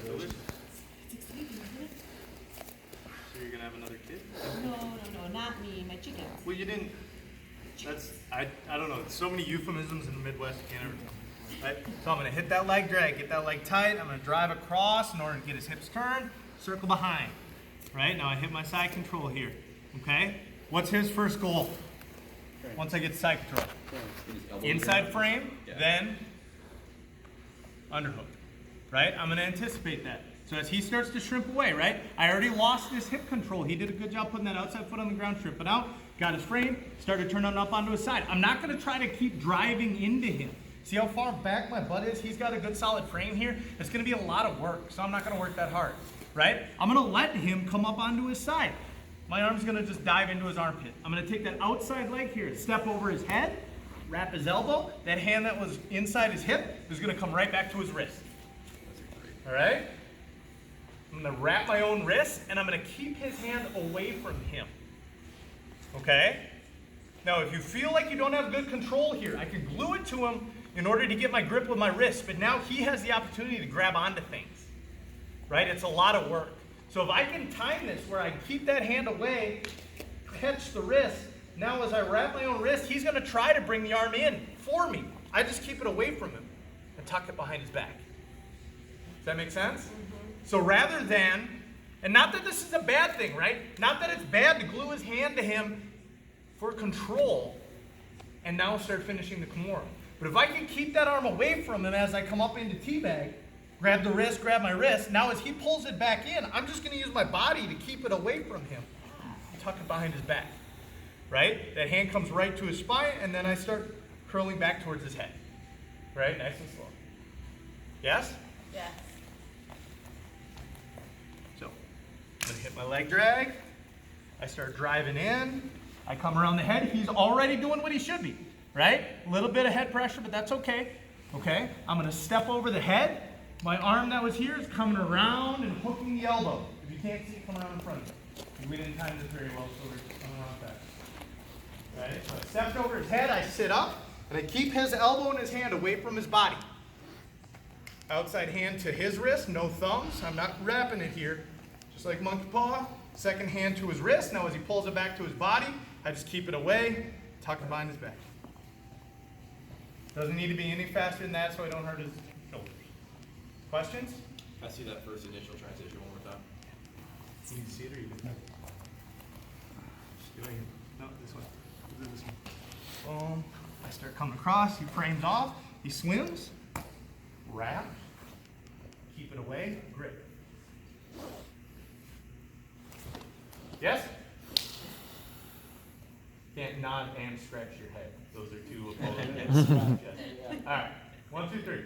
delicious. So you're gonna have another kid? No, not me, my chicken. Well, you didn't. That's I don't know. So many euphemisms in the Midwest. You can't ever tell. Right? So I'm gonna hit that leg drag, get that leg tight. I'm gonna drive across in order to get his hips turned. Circle behind. Right now I hit my side control here. Okay. What's his first goal? Once I get side control. Inside frame, then underhook. Right? I'm gonna anticipate that. So as he starts to shrimp away, right? I already lost his hip control. He did a good job putting that outside foot on the ground, shrimping out, got his frame, started turning up onto his side. I'm not gonna try to keep driving into him. See how far back my butt is? He's got a good solid frame here. It's gonna be a lot of work, so I'm not gonna work that hard, right? I'm gonna let him come up onto his side. My arm's gonna just dive into his armpit. I'm gonna take that outside leg here, step over his head, wrap his elbow. That hand that was inside his hip is gonna come right back to his wrist. All right? I'm gonna wrap my own wrist and I'm gonna keep his hand away from him. Okay? Now, if you feel like you don't have good control here, I can glue it to him in order to get my grip with my wrist, but now he has the opportunity to grab onto things, right? It's a lot of work. So if I can time this where I keep that hand away, catch the wrist, now as I wrap my own wrist, he's gonna try to bring the arm in for me. I just keep it away from him and tuck it behind his back. Does that make sense? So rather than, and not that this is a bad thing, right? Not that it's bad to glue his hand to him for control and now start finishing the Kimura. But if I can keep that arm away from him as I come up into teabag, grab the wrist, grab my wrist, now as he pulls it back in, I'm just gonna use my body to keep it away from him. Tuck it behind his back, right? That hand comes right to his spine and then I start curling back towards his head, right? Nice and slow. Yes? Yes. So, I'm gonna hit my leg drag. I start driving in. I come around the head. He's already doing what he should be, right? A little bit of head pressure, but that's okay. Okay? I'm gonna step over the head. My arm that was here is coming around and hooking the elbow. If you can't see it, come around in front of you. We didn't time this very well, so we're just coming around fast. Right? So I stepped over his head, I sit up, and I keep his elbow and his hand away from his body. Outside hand to his wrist, no thumbs. I'm not wrapping it here. Just like monkey paw. Second hand to his wrist. Now as he pulls it back to his body, I just keep it away, tuck it behind his back. Doesn't need to be any faster than that so I don't hurt his shoulders. Questions? I see that first initial transition one more time. You need to see it or you can? Just do it again. No, this one. Do this one. Boom. I start coming across. He frames off. He swims. Wrap. Keep it away. Grip. Yes? Can't nod and stretch your head. Those are two opposing. All right. 1, 2, 3.